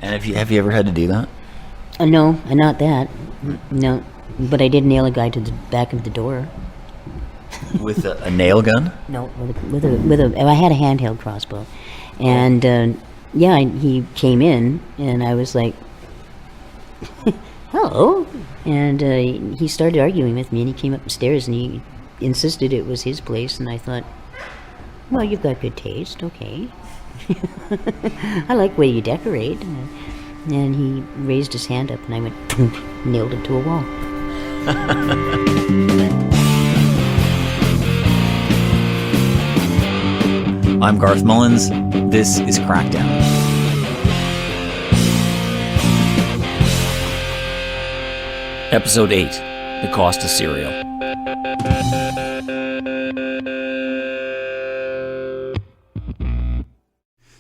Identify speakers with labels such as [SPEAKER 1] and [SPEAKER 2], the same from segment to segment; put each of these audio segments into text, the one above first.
[SPEAKER 1] And have you ever had to do that?
[SPEAKER 2] No, not that. No, but I did nail a guy to the back of the door.
[SPEAKER 1] With a nail gun?
[SPEAKER 2] No, I had a handheld crossbow, and he came in, and I was like, "Hello," and he started arguing with me, and he came up the stairs, and he insisted it was his place, and I thought, well, you've got good taste, okay. I like the way you decorate. And he raised his hand up, and I went, nailed it to a wall.
[SPEAKER 1] I'm Garth Mullins. This is Crackdown. Episode 8, The Cost of Cereal.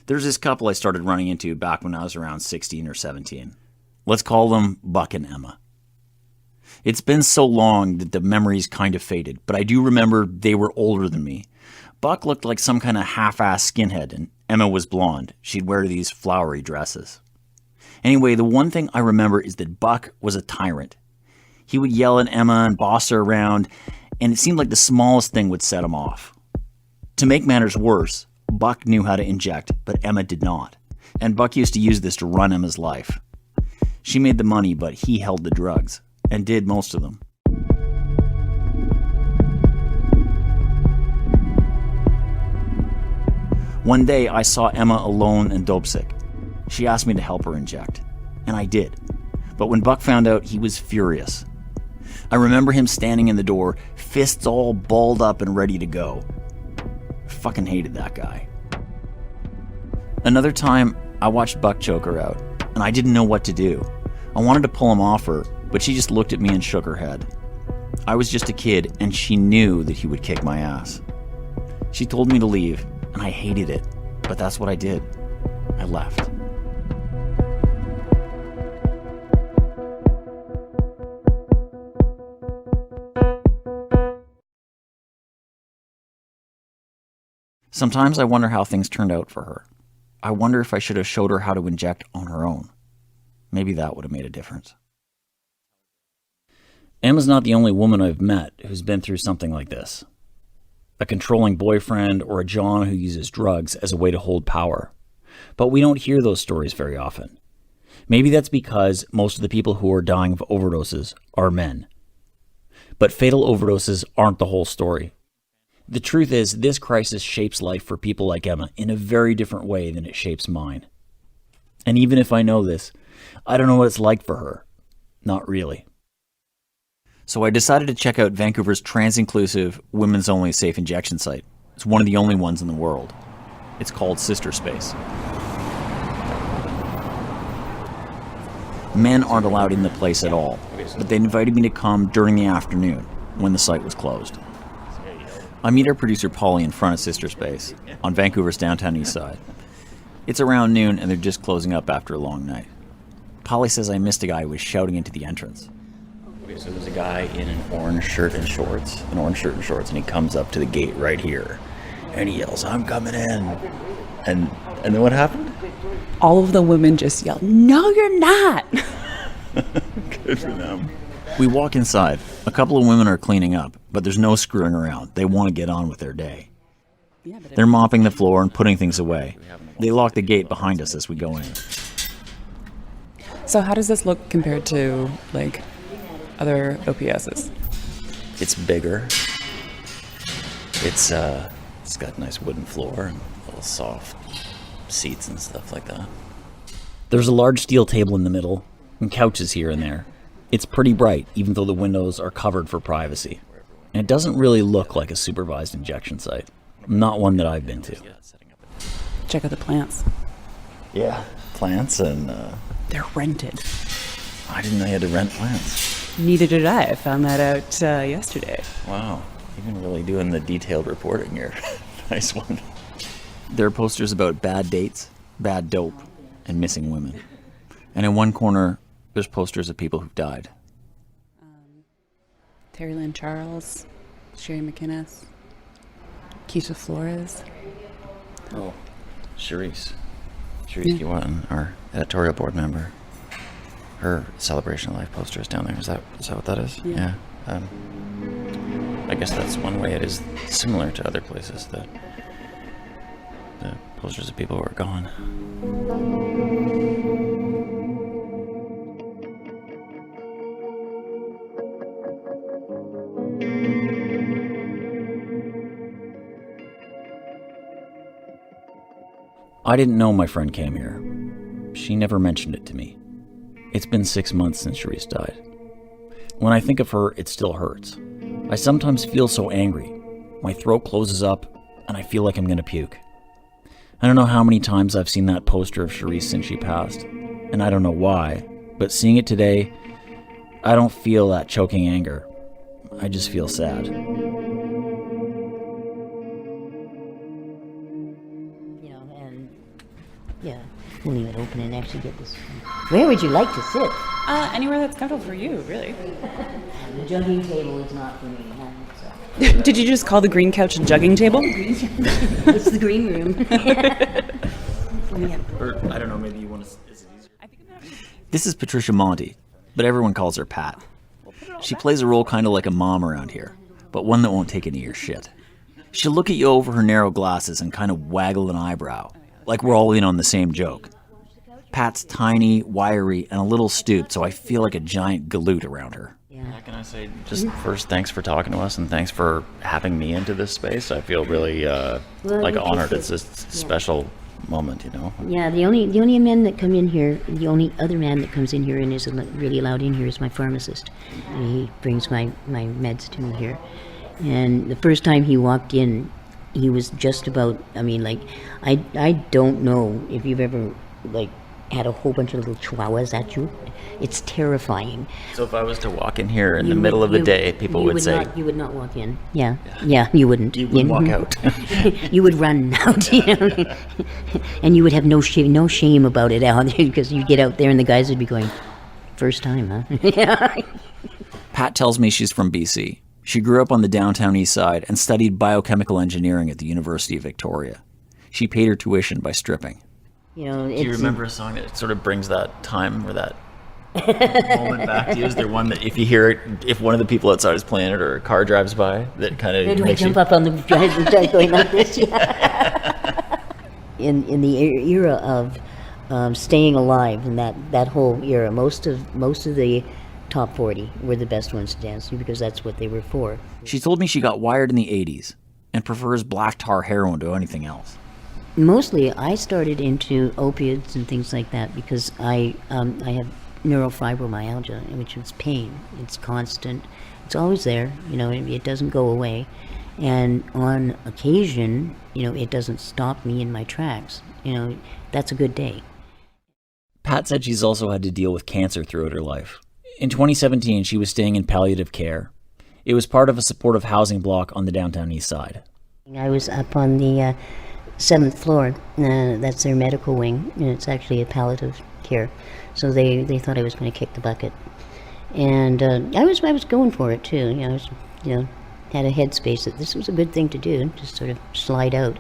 [SPEAKER 1] There's this couple I started running into back when I was around 16 or 17. Let's call them Buck and Emma. It's been so long that the memories kind of faded, but I do remember they were older than me. Buck looked like some kind of half-ass skinhead, and Emma was blonde. She'd wear these flowery dresses. Anyway, the one thing I remember is that Buck was a tyrant. He would yell at Emma and boss her around, and it seemed like the smallest thing would set him off. To make matters worse, Buck knew how to inject, but Emma did not. And Buck used to use this to run Emma's life. She made the money, but he held the drugs, and did most of them. One day, I saw Emma alone and dopesick. She asked me to help her inject, and I did. But when Buck found out, he was furious. I remember him standing in the door, fists all balled up and ready to go. Fucking hated that guy. Another time, I watched Buck choke her out, and I didn't know what to do. I wanted to pull him off her, but she just looked at me and shook her head. I was just a kid, and she knew that he would kick my ass. She told me to leave, and I hated it, but that's what I did. I left. Sometimes I wonder how things turned out for her. I wonder if I should have showed her how to inject on her own. Maybe that would have made a difference. Emma's not the only woman I've met who's been through something like this. A controlling boyfriend or a John who uses drugs as a way to hold power. But we don't hear those stories very often. Maybe that's because most of the people who are dying of overdoses are men. But fatal overdoses aren't the whole story. The truth is, this crisis shapes life for people like Emma in a very different way than it shapes mine. And even if I know this, I don't know what it's like for her. Not really. So I decided to check out Vancouver's trans-inclusive, women's-only safe injection site. It's one of the only ones in the world. It's called SisterSpace. Men aren't allowed in the place at all, but they invited me to come during the afternoon when the site was closed. I meet our producer Polly in front of SisterSpace on Vancouver's downtown east side. It's around noon and they're just closing up after a long night. Polly says I missed a guy who was shouting into the entrance. Okay, so there's a guy in an orange shirt and shorts, and he comes up to the gate right here, and he yells, "I'm coming in." And then what happened?
[SPEAKER 3] All of the women just yelled, "No, you're not!"
[SPEAKER 1] Good for them. We walk inside. A couple of women are cleaning up, but there's no screwing around. They want to get on with their day. They're mopping the floor and putting things away. They lock the gate behind us as we go in.
[SPEAKER 3] So how does this look compared to, like, other OPSs?
[SPEAKER 1] It's bigger. It's got a nice wooden floor and little soft seats and stuff like that. There's a large steel table in the middle and couches here and there. It's pretty bright, even though the windows are covered for privacy. And it doesn't really look like a supervised injection site. Not one that I've been to.
[SPEAKER 3] Check out the plants.
[SPEAKER 1] Yeah, plants and...
[SPEAKER 3] They're rented.
[SPEAKER 1] I didn't know you had to rent plants.
[SPEAKER 3] Neither did I. I found that out yesterday.
[SPEAKER 1] Wow, you've been really doing the detailed reporting here. Nice one. There are posters about bad dates, bad dope, and missing women. And in one corner, there's posters of people who've died.
[SPEAKER 3] Terry Lynn Charles, Sherry McInnes, Keisha Flores.
[SPEAKER 1] Oh, Charisse. Cherise Watton, our editorial board member. Her Celebration of Life poster is down there. Is that what that is? Yeah. I guess that's one way it is similar to other places, that the posters of people who are gone. I didn't know my friend came here. She never mentioned it to me. It's been 6 months since Cherise died. When I think of her, it still hurts. I sometimes feel so angry. My throat closes up, and I feel like I'm gonna puke. I don't know how many times I've seen that poster of Cherise since she passed, and I don't know why, but seeing it today, I don't feel that choking anger. I just feel sad.
[SPEAKER 2] Yeah, we'll leave it open and actually get this. Where would you like to sit?
[SPEAKER 3] Anywhere that's comfortable for you, really.
[SPEAKER 2] The jugging table is not for me.
[SPEAKER 3] Did you just call the green couch a jugging table?
[SPEAKER 2] It's the green room.
[SPEAKER 1] Or, I don't know, maybe you want to... Is it easier? This is Patricia Monty, but everyone calls her Pat. She plays a role kind of like a mom around here, but one that won't take any of your shit. She'll look at you over her narrow glasses and kind of waggle an eyebrow, like we're all in on the same joke. Pat's tiny, wiry, and a little stooped, so I feel like a giant galoot around her. Yeah, can I say, just first, thanks for talking to us, and thanks for having me into this space. I feel really honored. It's a special moment, you know.
[SPEAKER 2] Yeah, the only men that come in here, the only other man that comes in here and is really allowed in here is my pharmacist. He brings my meds to me here. And the first time he walked in, he was just about, I don't know if you've ever, had a whole bunch of little chihuahuas at you. It's terrifying.
[SPEAKER 1] So if I was to walk in here in the middle of the day, people would say...
[SPEAKER 2] You would not walk in. Yeah, you wouldn't.
[SPEAKER 1] You would walk out.
[SPEAKER 2] You would run out, and you would have no shame about it out there, because you'd get out there and the guys would be going, first time, huh?
[SPEAKER 1] Pat tells me she's from BC. She grew up on the downtown east side and studied biochemical engineering at the University of Victoria. She paid her tuition by stripping. Do you remember a song that sort of brings that time or that moment back to you? Is there one that if you hear it, if one of the people outside is playing it or a car drives by, that kind of
[SPEAKER 2] makes you... jump up on the drive going like this? In the era of staying alive, in that whole era, most of the top 40 were the best ones to dance to, because that's what they were for.
[SPEAKER 1] She told me she got wired in the 80s and prefers black tar heroin to anything else.
[SPEAKER 2] Mostly, I started into opiates and things like that because I have neurofibromyalgia, which is pain. It's constant. It's always there. It doesn't go away. And on occasion, it doesn't stop me in my tracks. That's a good day.
[SPEAKER 1] Pat said she's also had to deal with cancer throughout her life. In 2017, she was staying in palliative care. It was part of a supportive housing block on the downtown east side.
[SPEAKER 2] I was up on the 7th floor. That's their medical wing, and it's actually a palliative care. So they thought I was going to kick the bucket, and I was going for it too. I was had a headspace that this was a good thing to do, just sort of slide out.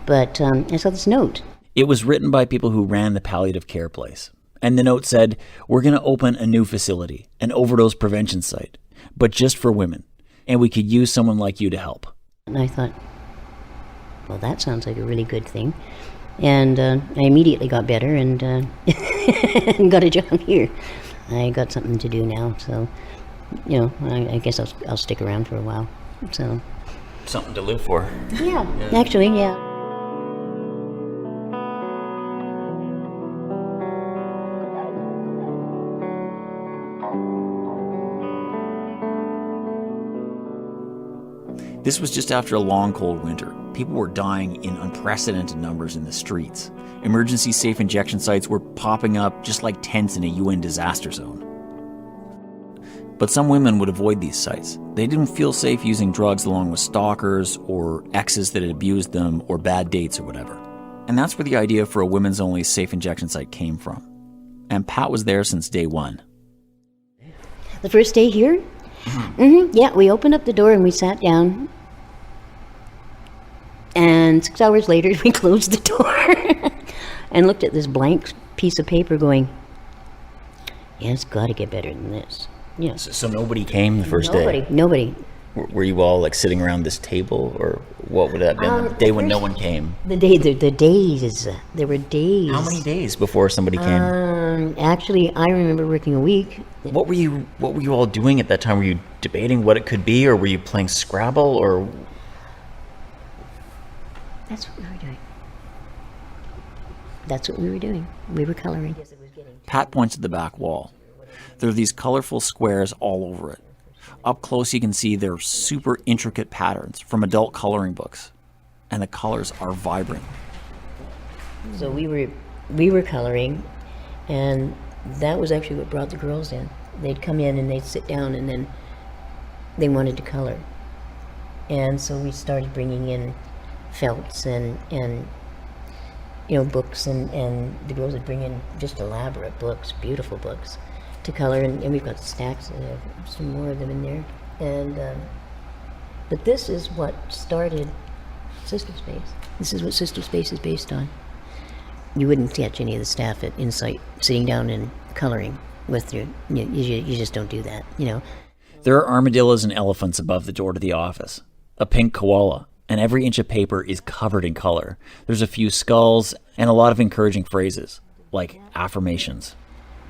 [SPEAKER 2] But I saw this note.
[SPEAKER 1] It was written by people who ran the palliative care place, and the note said, "We're going to open a new facility, an overdose prevention site, but just for women, and we could use someone like you to help."
[SPEAKER 2] And I thought, well, that sounds like a really good thing. And I immediately got better and got a job here. I got something to do now, so, I guess I'll stick around for a while. So
[SPEAKER 1] something to live for.
[SPEAKER 2] Yeah. Actually, yeah.
[SPEAKER 1] This was just after a long, cold winter. People were dying in unprecedented numbers in the streets. Emergency safe injection sites were popping up just like tents in a UN disaster zone. But some women would avoid these sites. They didn't feel safe using drugs along with stalkers or exes that had abused them or bad dates or whatever. And that's where the idea for a women's only safe injection site came from. And Pat was there since day one.
[SPEAKER 2] The first day here? Yeah, we opened up the door and we sat down. And 6 hours later, we closed the door. and looked at this blank piece of paper going, yeah, it's got to get better than this. You know,
[SPEAKER 1] So nobody came the first day?
[SPEAKER 2] Nobody.
[SPEAKER 1] Were you all like sitting around this table, or what would that have been? The day when no one came?
[SPEAKER 2] The days, there were days.
[SPEAKER 1] How many days before somebody came?
[SPEAKER 2] Actually, I remember working a week.
[SPEAKER 1] What were you all doing at that time? Were you debating what it could be, or were you playing Scrabble, or?
[SPEAKER 2] That's what we were doing. That's what we were doing. We were coloring.
[SPEAKER 1] Pat points at the back wall. There are these colorful squares all over it. Up close you can see their super intricate patterns from adult coloring books. And the colors are vibrant.
[SPEAKER 2] So we were coloring, and that was actually what brought the girls in. They'd come in and they'd sit down, and then they wanted to color. And so we started bringing in felts and you know, books, and the girls would bring in just elaborate books, beautiful books to color, and we've got stacks of some more of them in there. And but this is what started SisterSpace. This is what SisterSpace is based on. You wouldn't catch any of the staff at Insight sitting down and coloring with you just don't do that, you know.
[SPEAKER 1] There are armadillos and elephants above the door to the office. A pink koala, and every inch of paper is covered in color. There's a few skulls and a lot of encouraging phrases, like affirmations.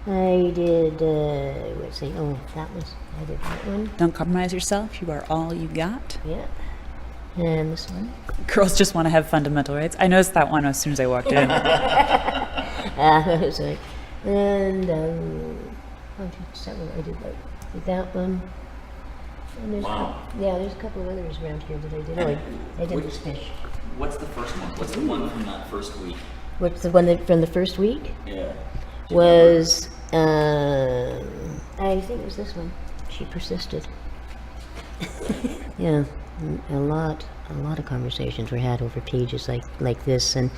[SPEAKER 2] I did, I did that one.
[SPEAKER 3] Don't compromise yourself. You are all you got.
[SPEAKER 2] Yeah. And this one.
[SPEAKER 3] Girls just want to have fundamental rights. I noticed that one as soon as I walked in.
[SPEAKER 2] Sorry. And, I did that one. And there's there's a couple of others around here that I did. Oh, I did this fish.
[SPEAKER 1] What's the first one? What's the one from that first week?
[SPEAKER 2] What's the one from the first week?
[SPEAKER 1] Yeah.
[SPEAKER 2] Was, I think it was this one. She persisted. Yeah, a lot of conversations were had over pages like this and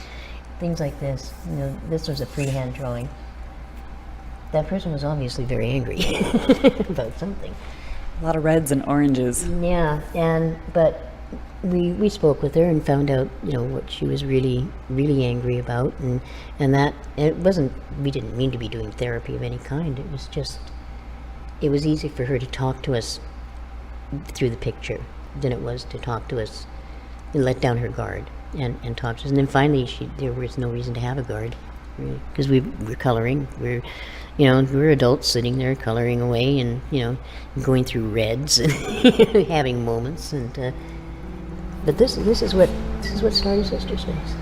[SPEAKER 2] things like this. You know, this was a freehand drawing. That person was obviously very angry about something.
[SPEAKER 3] A lot of reds and oranges.
[SPEAKER 2] Yeah, but we spoke with her and found out, you know, what she was really angry about, and that it wasn't. We didn't mean to be doing therapy of any kind. It was just, it was easy for her to talk to us through the picture than it was to talk to us and let down her guard and talk to us. And then finally, there was no reason to have a guard because we're coloring. We're adults sitting there coloring away and, you know, going through reds and having moments. And but this is what started SisterSpace.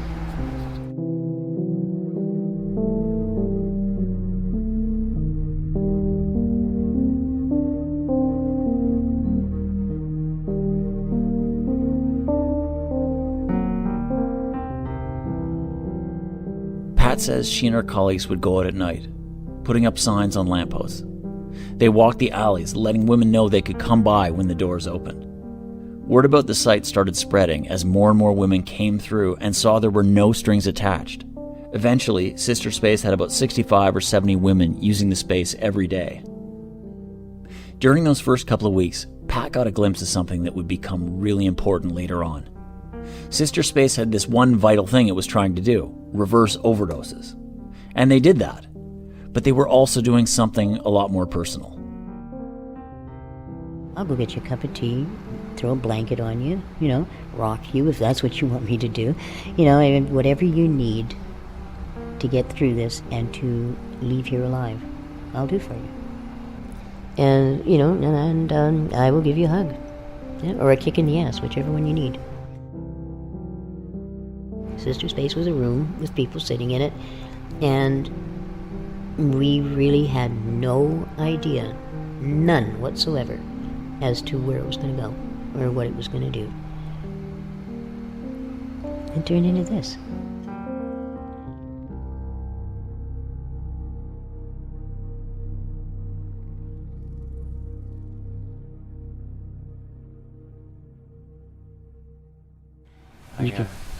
[SPEAKER 1] Pat says she and her colleagues would go out at night, putting up signs on lampposts. They walked the alleys, letting women know they could come by when the doors opened. Word about the site started spreading as more and more women came through and saw there were no strings attached. Eventually, SisterSpace had about 65 or 70 women using the space every day. During those first couple of weeks, Pat got a glimpse of something that would become really important later on. SisterSpace had this one vital thing it was trying to do: reverse overdoses. And they did that. But they were also doing something a lot more personal.
[SPEAKER 2] I'll go get you a cup of tea, throw a blanket on you, you know, rock you if that's what you want me to do. You know, and whatever you need to get through this and to leave here alive, I'll do for you. And, you know, and I will give you a hug. Yeah, or a kick in the ass, whichever one you need. SisterSpace was a room with people sitting in it, and we really had no idea, none whatsoever, as to where it was going to go or what it was going to do. It turned into this.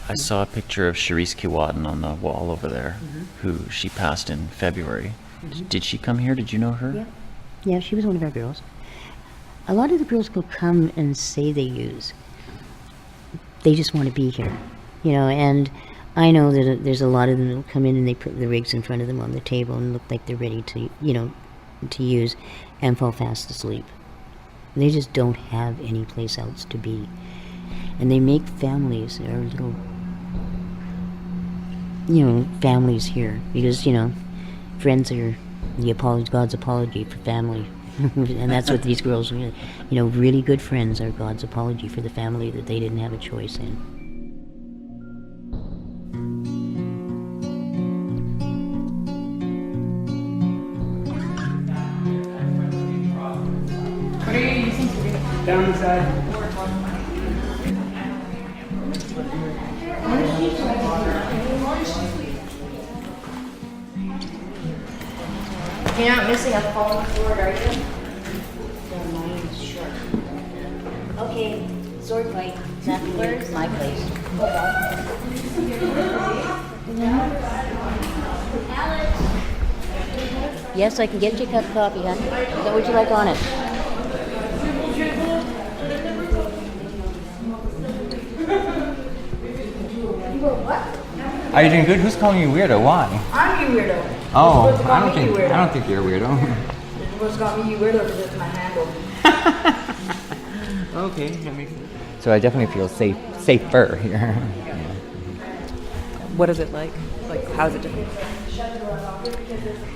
[SPEAKER 1] I saw a picture of Charisse Kiwadden on the wall over there, who she passed in February. Did she come here? Did you know her?
[SPEAKER 2] Yeah, she was one of our girls. A lot of the girls will come and say they use. They just want to be here, you know, and I know that there's a lot of them that come in and they put the rigs in front of them on the table and look like they're ready to, to use, and fall fast asleep. They just don't have any place else to be. And they make families, or little, families here, because, friends are God's apology for family. And that's what these girls, really good friends are God's apology for the family that they didn't have a choice in.
[SPEAKER 3] What are you using to read? Down inside.
[SPEAKER 2] You're not missing a phone cord, are you? No, mine's short. Okay, sword fight. Exactly. Where's my place? Alex. Yes, I can get you a cup of coffee, hon. What would you like on it?
[SPEAKER 4] Are you doing good? Who's calling you weirdo? Why?
[SPEAKER 5] I'm you weirdo.
[SPEAKER 4] Oh,
[SPEAKER 5] You're supposed to call me you weirdo.
[SPEAKER 4] I don't think you're a weirdo.
[SPEAKER 5] You're supposed to call me you weirdo because it's my handle.
[SPEAKER 4] Okay, that makes sense. So I definitely feel safer here.
[SPEAKER 3] What is it like? Like, how's it different?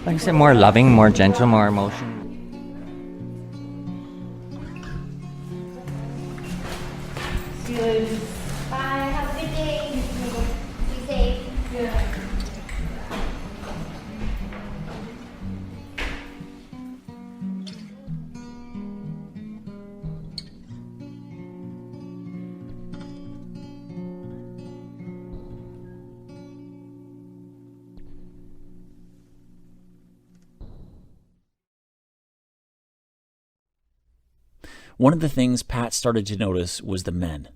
[SPEAKER 4] Like I said, more loving, more gentle, more emotion.
[SPEAKER 6] Good. Bye. Have a good day. Be safe. Yeah.
[SPEAKER 1] One of the things Pat started to notice was the men.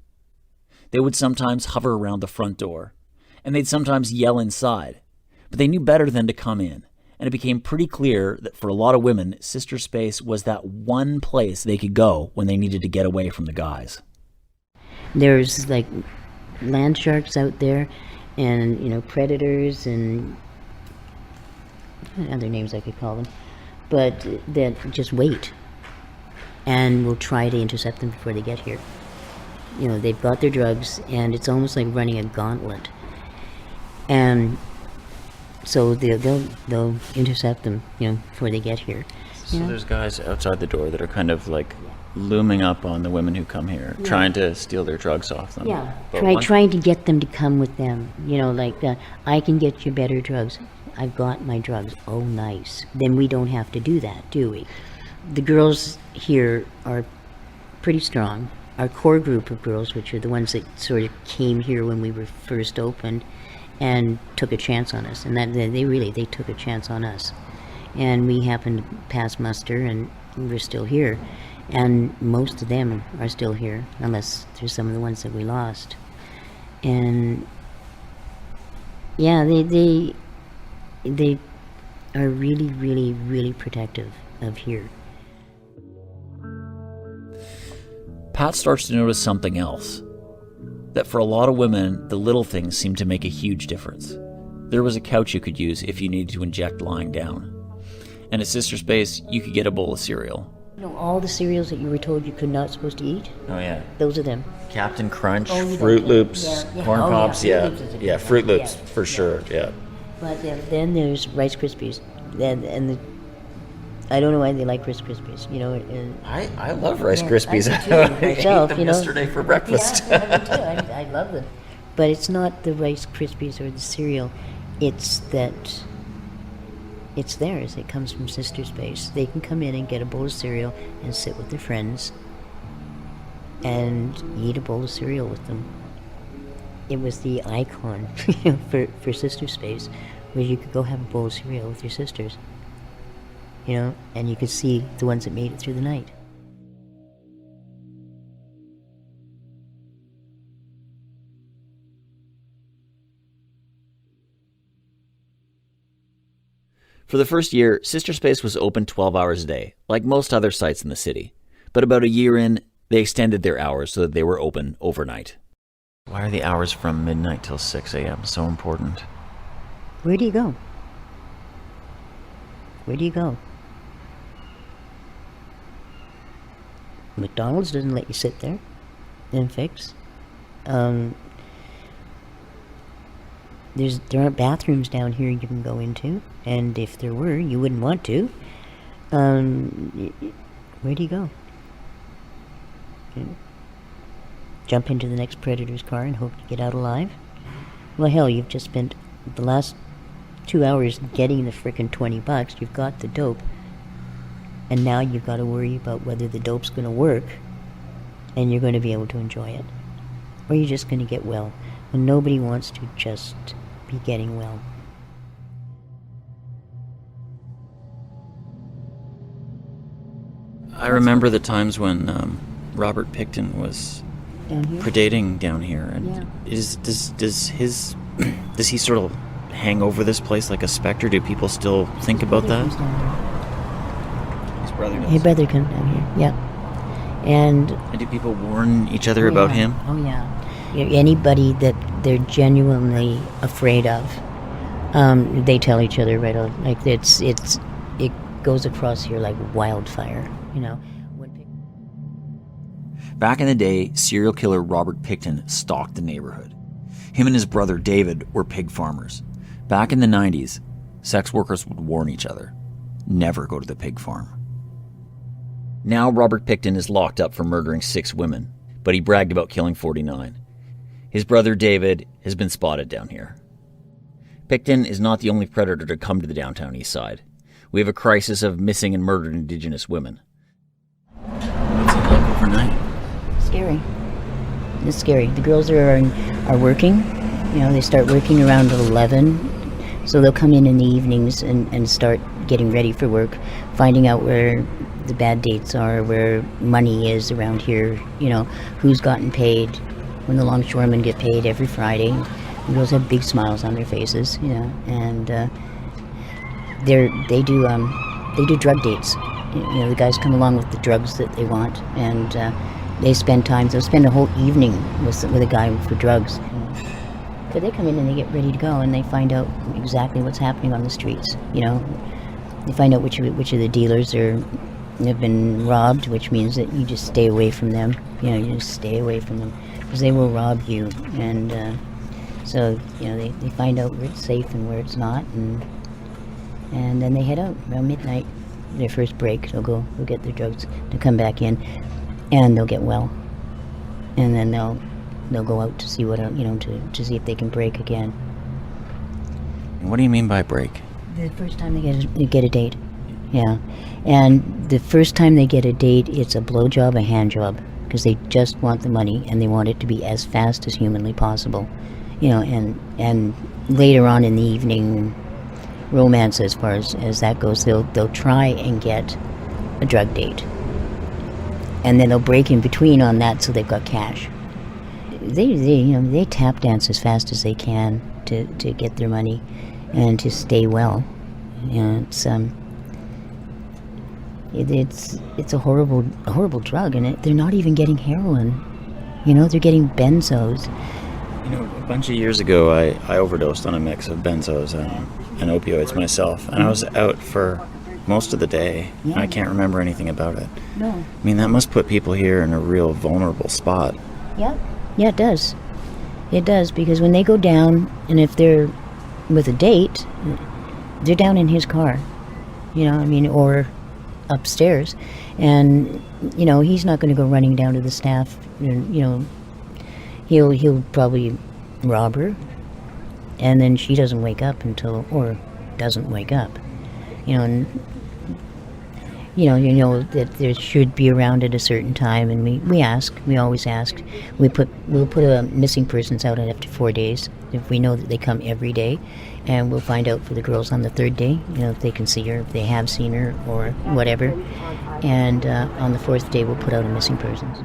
[SPEAKER 1] They would sometimes hover around the front door, and they'd sometimes yell inside, but they knew better than to come in, and it became pretty clear that for a lot of women, SisterSpace was that one place they could go when they needed to get away from the guys.
[SPEAKER 2] There's like land sharks out there, and predators and other names I could call them, but that just wait and will try to intercept them before they get here. They've got their drugs, and it's almost like running a gauntlet. And so they'll intercept them, before they get here.
[SPEAKER 1] So there's guys outside the door that are kind of like looming up on the women who come here, trying to steal their drugs off them.
[SPEAKER 2] Yeah,
[SPEAKER 1] But
[SPEAKER 2] trying to get them to come with them. I can get you better drugs. I've got my drugs. Oh, nice. Then we don't have to do that, do we? The girls here are pretty strong. Our core group of girls, which are the ones that sort of came here when we were first opened and took a chance on us, and that they took a chance on us. And we happened to pass muster, and we're still here. And most of them are still here, unless there's some of the ones that we lost. And yeah, they are really, really, really protective of here.
[SPEAKER 1] Pat starts to notice something else. That for a lot of women, the little things seem to make a huge difference. There was a couch you could use if you needed to inject lying down. And at SisterSpace, you could get a bowl of cereal.
[SPEAKER 2] All the cereals that you were told you not supposed to eat,
[SPEAKER 1] Oh yeah.
[SPEAKER 2] those are them.
[SPEAKER 1] Captain Crunch,
[SPEAKER 2] Oh,
[SPEAKER 1] Fruit
[SPEAKER 2] yeah.
[SPEAKER 1] Loops,
[SPEAKER 2] Yeah.
[SPEAKER 1] Corn
[SPEAKER 2] Oh, yeah.
[SPEAKER 1] Pops,
[SPEAKER 2] Fruit
[SPEAKER 1] yeah.
[SPEAKER 2] Loops is a good
[SPEAKER 1] Yeah,
[SPEAKER 2] one.
[SPEAKER 1] Fruit Loops,
[SPEAKER 2] Yeah.
[SPEAKER 1] for sure, yeah.
[SPEAKER 2] But then there's Rice Krispies. I don't know why they like Rice Krispies, and
[SPEAKER 1] I love Rice Krispies.
[SPEAKER 2] I do too,
[SPEAKER 1] I ate
[SPEAKER 2] myself,
[SPEAKER 1] them yesterday for breakfast.
[SPEAKER 2] Yeah, me too. I love them. But it's not the Rice Krispies or the cereal. It's that it's theirs. It comes from SisterSpace. They can come in and get a bowl of cereal and sit with their friends and eat a bowl of cereal with them. It was the icon for SisterSpace, where you could go have a bowl of cereal with your sisters. And you could see the ones that made it through the night.
[SPEAKER 1] For the first year, SisterSpace was open 12 hours a day, like most other sites in the city. But about a year in, they extended their hours so that they were open overnight. Why are the hours from midnight till 6 a.m. so important?
[SPEAKER 2] Where do you go? Where do you go? McDonald's doesn't let you sit there and fix. There aren't bathrooms down here you can go into, and if there were, you wouldn't want to. Where do you go? Jump into the next predator's car and hope to get out alive? Well, hell, you've just spent the last 2 hours getting the frickin' $20. You've got the dope, and now you've got to worry about whether the dope's going to work, and you're going to be able to enjoy it, or you're just going to get well. And nobody wants to just be getting well.
[SPEAKER 1] I remember the times when Robert Picton was
[SPEAKER 2] Down here?
[SPEAKER 1] predating down here, and
[SPEAKER 2] Yeah.
[SPEAKER 1] does he sort of hang over this place like a specter? Do people still think about that?
[SPEAKER 2] Comes down here.
[SPEAKER 1] His brother does.
[SPEAKER 2] His brother comes down here, yeah. And
[SPEAKER 1] And do people warn each other about
[SPEAKER 2] yeah.
[SPEAKER 1] him?
[SPEAKER 2] Oh yeah. Anybody that they're genuinely afraid of, they tell each other right on. Like it goes across here like wildfire. You know.
[SPEAKER 1] Back in the day, serial killer Robert Picton stalked the neighborhood. Him and his brother David were pig farmers. Back in the 90s, sex workers would warn each other, never go to the pig farm. Now Robert Picton is locked up for murdering 6 women, but he bragged about killing 49. His brother David has been spotted down here. Picton is not the only predator to come to the downtown east side. We have a crisis of missing and murdered Indigenous women. What's it like overnight?
[SPEAKER 2] Scary. It's scary. The girls are working. You know, they start working around 11, so they'll come in the evenings and start getting ready for work, finding out where the bad dates are, where money is around here, you know, who's gotten paid. When the longshoremen get paid every Friday, the girls have big smiles on their faces, you know, and they do drug dates. You know, the guys come along with the drugs that they want, and they'll spend a whole evening with a guy for drugs. But they come in and they get ready to go, and they find out exactly what's happening on the streets. You know, they find out which of the dealers have been robbed, which means that you just stay away from them. You know, you just stay away from them because they will rob you. And so you know, they find out where it's safe and where it's not, and then they head out around midnight. Their first break, they'll get their drugs, to come back in, and they'll get well, and then they'll go out to see to see if they can break again.
[SPEAKER 1] What do you mean by break?
[SPEAKER 2] The first time they get a date, yeah, and the first time they get a date, it's a blowjob, a hand job, because they just want the money and they want it to be as fast as humanly possible, you know, and later on in the evening, romance as far as that goes, they'll try and get a drug date, and then they'll break in between on that so they've got cash. They tap dance as fast as they can to get their money and to stay well. You know, it's a horrible drug, and they're not even getting heroin. You know, they're getting benzos.
[SPEAKER 1] You know, a bunch of years ago, I overdosed on a mix of benzos and opioids myself, and I was out for most of the day, and I can't remember anything about it.
[SPEAKER 2] No.
[SPEAKER 1] I mean, that must put people here in a real vulnerable spot.
[SPEAKER 2] Yeah, it does. It does, because when they go down, and if they're with a date, they're down in his car, you know, I mean, or upstairs, and, you know, he's not going to go running down to the staff, and, you know, he'll probably rob her, and then she doesn't wake up doesn't wake up, you know, and you know that there should be around at a certain time, and we always ask. We'll put a missing persons out after 4 days if we know that they come every day, and we'll find out for the girls on the 3rd day, you know, if they can see her, if they have seen her or whatever, and on the 4th day we'll put out a missing persons.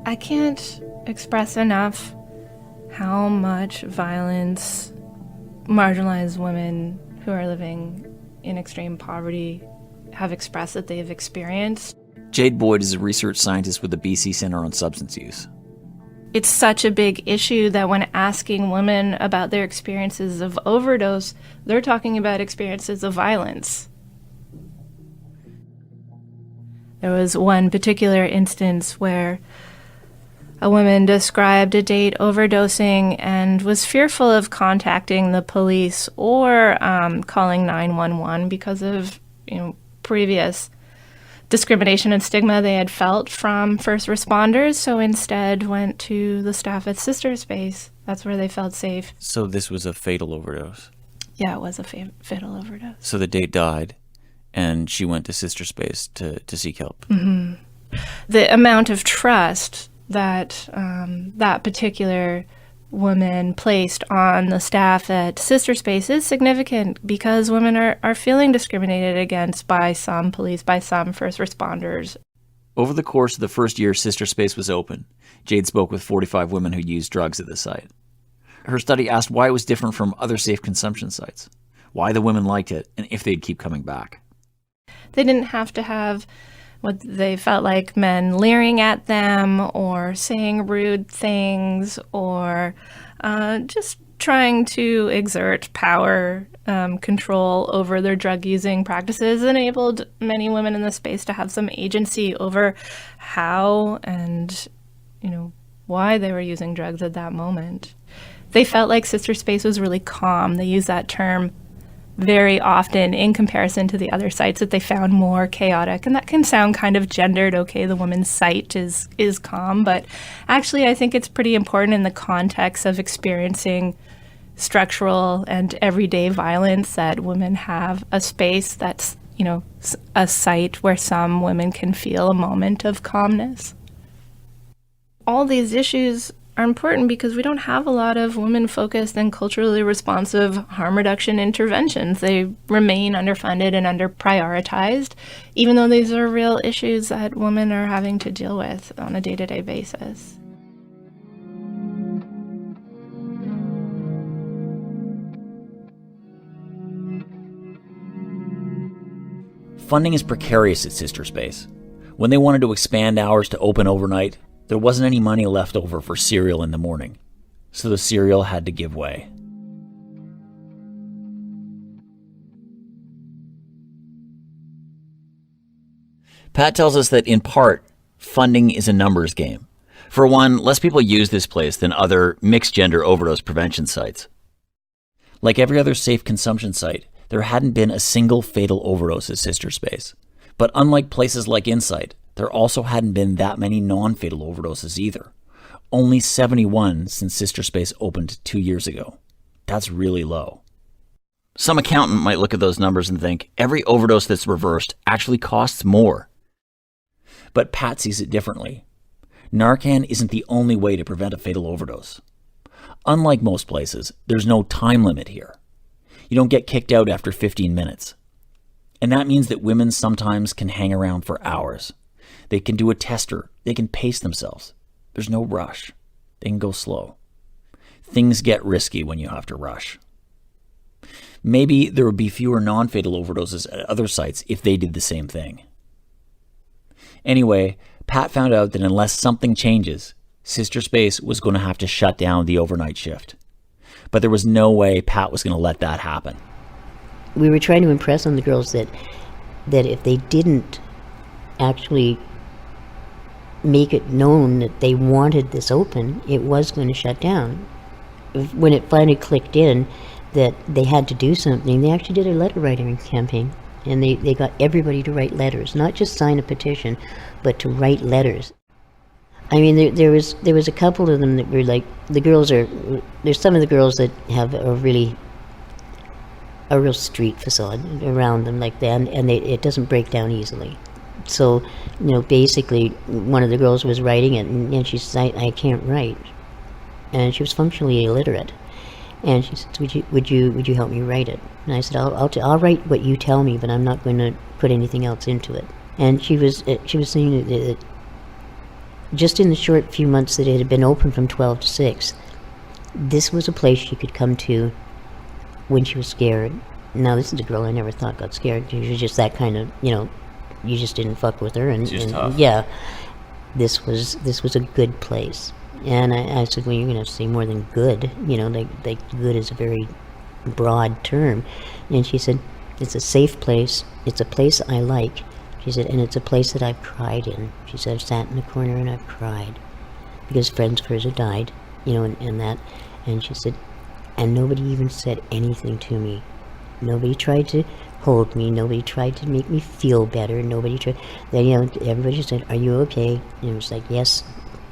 [SPEAKER 7] I can't express enough how much violence marginalized women who are living in extreme poverty have expressed that they've experienced.
[SPEAKER 1] Jade Boyd is a research scientist with the BC Centre on Substance Use.
[SPEAKER 7] It's such a big issue that when asking women about their experiences of overdose, they're talking about experiences of violence. There was one particular instance where a woman described a date overdosing and was fearful of contacting the police or calling 911 because of, previous discrimination and stigma they had felt from first responders, so instead went to the staff at SisterSpace. That's where they felt safe.
[SPEAKER 1] So this was a fatal overdose?
[SPEAKER 7] Yeah, it was a fatal overdose.
[SPEAKER 1] So the date died, and she went to SisterSpace to seek help.
[SPEAKER 7] Mm-hmm. The amount of trust that that particular woman placed on the staff at SisterSpace is significant because women are feeling discriminated against by some police, by some first responders.
[SPEAKER 1] Over the course of the first year SisterSpace was open, Jade spoke with 45 women who used drugs at the site. Her study asked why it was different from other safe consumption sites, why the women liked it, and if they'd keep coming back.
[SPEAKER 7] They didn't have to have what they felt like men leering at them or saying rude things or just trying to exert power control over their drug-using practices enabled many women in the space to have some agency over how and, why they were using drugs at that moment. They felt like SisterSpace was really calm. They use that term very often in comparison to the other sites that they found more chaotic. And that can sound kind of gendered. Okay, the woman's site is calm, but actually I think it's pretty important in the context of experiencing structural and everyday violence that women have a space that's, a site where some women can feel a moment of calmness. All these issues are important because we don't have a lot of women-focused and culturally responsive harm reduction interventions. They remain underfunded and underprioritized, even though these are real issues that women are having to deal with on a day-to-day basis.
[SPEAKER 1] Funding is precarious at SisterSpace. When they wanted to expand hours to open overnight, there wasn't any money left over for cereal in the morning, so the cereal had to give way. Pat tells us that, in part, funding is a numbers game. For one, less people use this place than other mixed-gender overdose prevention sites. Like every other safe consumption site, there hadn't been a single fatal overdose at SisterSpace. But unlike places like Insight, there also hadn't been that many non-fatal overdoses either. Only 71 since SisterSpace opened 2 years ago. That's really low. Some accountant might look at those numbers and think every overdose that's reversed actually costs more. But Pat sees it differently. Narcan isn't the only way to prevent a fatal overdose. Unlike most places, there's no time limit here. You don't get kicked out after 15 minutes. And that means that women sometimes can hang around for hours. They can do a tester. They can pace themselves. There's no rush. They can go slow. Things get risky when you have to rush. Maybe there would be fewer non-fatal overdoses at other sites if they did the same thing. Anyway, Pat found out that unless something changes, SisterSpace was going to have to shut down the overnight shift. But there was no way Pat was going to let that happen.
[SPEAKER 2] We were trying to impress on the girls that if they didn't actually make it known that they wanted this open, it was going to shut down. When it finally clicked in that they had to do something, they actually did a letter writing campaign. And they got everybody to write letters, not just sign a petition, but to write letters. I mean, there was a couple of them that were like, there's some of the girls that have a real street facade around them like that, and it doesn't break down easily. So, basically, one of the girls was writing it, and she said, I can't write. And she was functionally illiterate. And she said, would you help me write it? And I said, I'll write what you tell me, but I'm not going to put anything else into it. And she was saying that just in the short few months that it had been open from 12 to 6, this was a place she could come to when she was scared. Now, this is a girl I never thought got scared. She was just that kind of, you just didn't fuck with her. And,
[SPEAKER 1] She's
[SPEAKER 2] and
[SPEAKER 1] tough.
[SPEAKER 2] yeah, this was a good place. And I said, well, you're going to say more than good. Like good is a very broad term. And she said, it's a safe place. It's a place I like. She said, and it's a place that I've cried in. She said, I've sat in a corner and I've cried because friends of hers had died, and that. And she said, and nobody even said anything to me. Nobody tried to hold me. Nobody tried to make me feel better. Nobody tried. Everybody just said, "Are you okay?" And it was like, "Yes."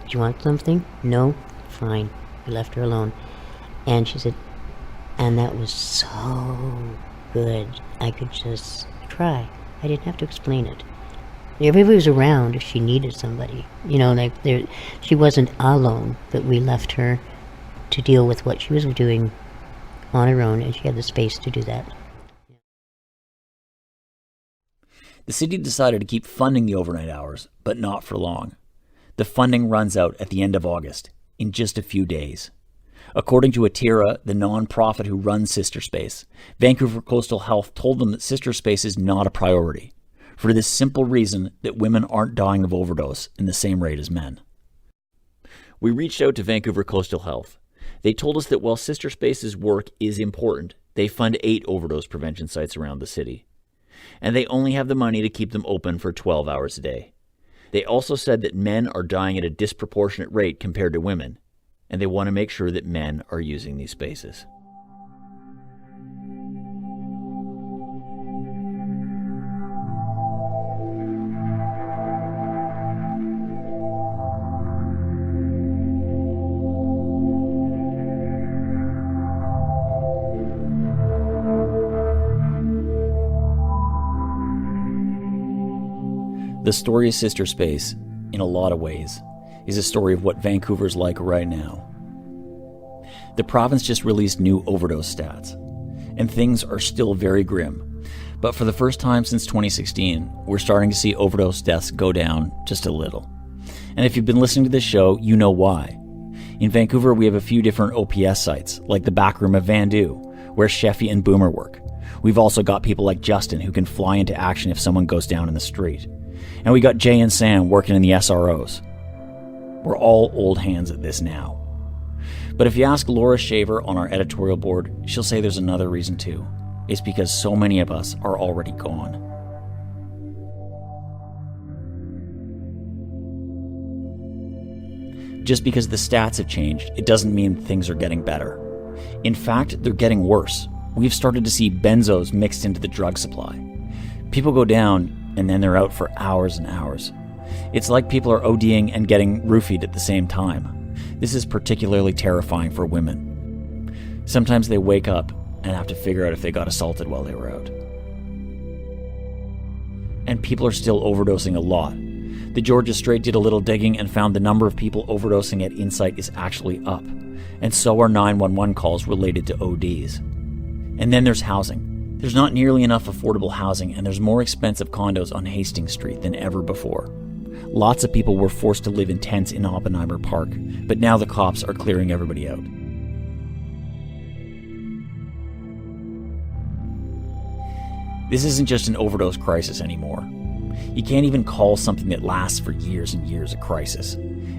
[SPEAKER 2] "Do you want something?" "No." "Fine." We left her alone. And she said, and that was so good. I could just cry. I didn't have to explain it. Everybody was around if she needed somebody. She wasn't alone, but we left her to deal with what she was doing on her own, and she had the space to do that.
[SPEAKER 1] The city decided to keep funding the overnight hours, but not for long. The funding runs out at the end of August, in just a few days. According to Atira, the non-profit who runs SisterSpace, Vancouver Coastal Health told them that SisterSpace is not a priority, for this simple reason that women aren't dying of overdose in the same rate as men. We reached out to Vancouver Coastal Health. They told us that while SisterSpace's work is important, they fund 8 overdose prevention sites around the city. And they only have the money to keep them open for 12 hours a day. They also said that men are dying at a disproportionate rate compared to women, and they want to make sure that men are using these spaces. The story of SisterSpace, in a lot of ways, is a story of what Vancouver's like right now. The province just released new overdose stats, and things are still very grim. But for the first time since 2016, we're starting to see overdose deaths go down just a little. And if you've been listening to this show, you know why. In Vancouver, we have a few different OPS sites, like the back room of Vandu, where Sheffy and Boomer work. We've also got people like Justin who can fly into action if someone goes down in the street. And we got Jay and Sam working in the SROs. We're all old hands at this now. But if you ask Laura Shaver on our editorial board, she'll say there's another reason too. It's because so many of us are already gone. Just because the stats have changed, it doesn't mean things are getting better. In fact, they're getting worse. We've started to see benzos mixed into the drug supply. People go down, and then they're out for hours and hours. It's like people are ODing and getting roofied at the same time. This is particularly terrifying for women. Sometimes they wake up and have to figure out if they got assaulted while they were out. And people are still overdosing a lot. The Georgia Strait did a little digging and found the number of people overdosing at Insight is actually up, and so are 911 calls related to ODs. And then there's housing. There's not nearly enough affordable housing, and there's more expensive condos on Hastings Street than ever before. Lots of people were forced to live in tents in Oppenheimer Park, but now the cops are clearing everybody out. This isn't just an overdose crisis anymore. You can't even call something that lasts for years and years a crisis.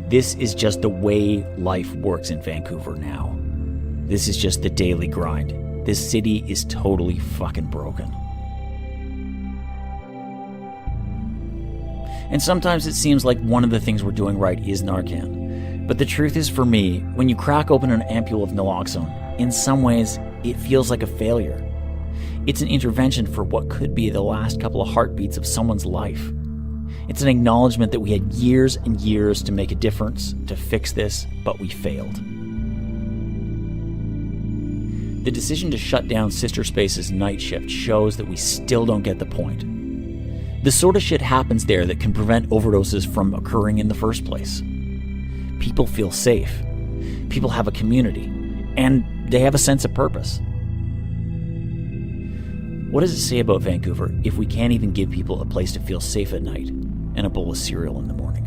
[SPEAKER 1] This is just the way life works in Vancouver now. This is just the daily grind. This city is totally fucking broken. And sometimes it seems like one of the things we're doing right is Narcan. But the truth is, for me, when you crack open an ampule of naloxone, in some ways, it feels like a failure. It's an intervention for what could be the last couple of heartbeats of someone's life. It's an acknowledgement that we had years and years to make a difference, to fix this, but we failed. The decision to shut down SisterSpace's night shift shows that we still don't get the point. The sort of shit happens there that can prevent overdoses from occurring in the first place. People feel safe. People have a community. And they have a sense of purpose. What does it say about Vancouver if we can't even give people a place to feel safe at night and a bowl of cereal in the morning?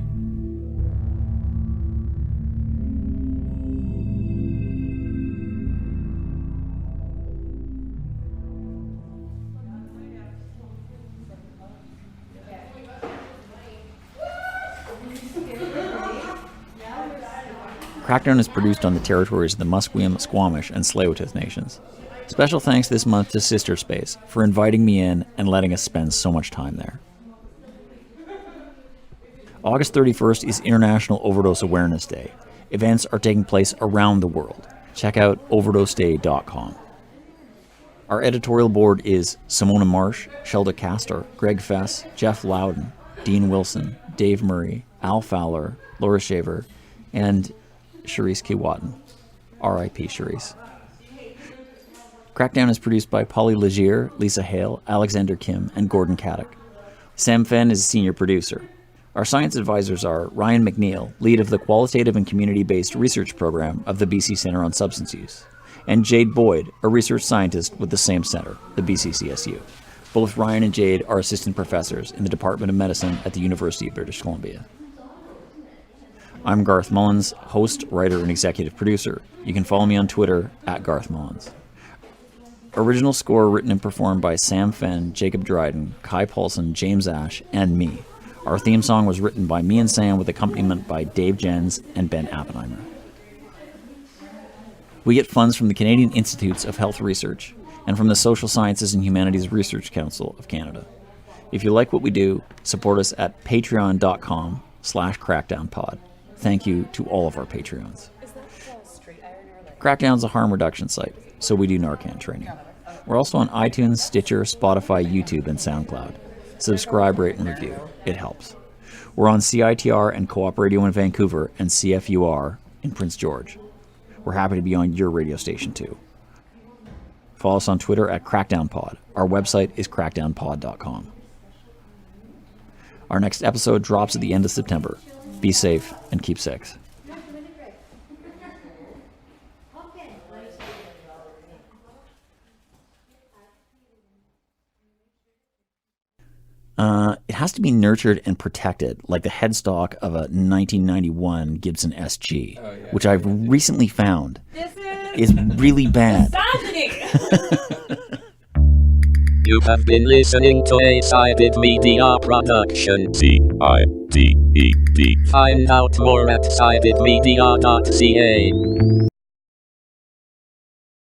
[SPEAKER 1] Crackdown is produced on the territories of the Musqueam, Squamish, and Tsleil-Waututh nations. Special thanks this month to SisterSpace for inviting me in and letting us spend so much time there. August 31st is International Overdose Awareness Day. Events are taking place around the world. Check out overdoseday.com. Our editorial board is Simona Marsh, Shelda Castor, Greg Fess, Jeff Loudon, Dean Wilson, Dave Murray, Al Fowler, Laura Shaver, and Charisse Kiwatin. R.I.P. Charisse. Crackdown is produced by Polly Legier, Lisa Hale, Alexander Kim, and Gordon Caddick. Sam Fenn is senior producer. Our science advisors are Ryan McNeil, lead of the Qualitative and Community-Based Research Program of the BC Centre on Substance Use, and Jade Boyd, a research scientist with the same center, the BCCSU. Both Ryan and Jade are assistant professors in the Department of Medicine at the University of British Columbia. I'm Garth Mullins, host, writer, and executive producer. You can follow me on Twitter at Garth Mullins. Original score written and performed by Sam Fenn, Jacob Dryden, Kai Paulson, James Ash, and me. Our theme song was written by me and Sam with accompaniment by Dave Jens and Ben Appenheimer. We get funds from the Canadian Institutes of Health Research and from the Social Sciences and Humanities Research Council of Canada. If you like what we do, support us at patreon.com/crackdownpod. Thank you to all of our Patreons. Crackdown's a harm reduction site, so we do Narcan training. We're also on iTunes, Stitcher, Spotify, YouTube, and SoundCloud. Subscribe, rate, and review. It helps. We're on CITR and Co-op Radio in Vancouver and CFUR in Prince George. We're happy to be on your radio station too. Follow us on Twitter at CrackdownPod. Our website is crackdownpod.com. Our next episode drops at the end of September. Be safe and keep six. It has to be nurtured and protected, like the headstock of a 1991 Gibson SG, which I've recently found is really bad.
[SPEAKER 8] You have been listening to a Sided Media production. CIDED. Find out more at sidedmedia.ca.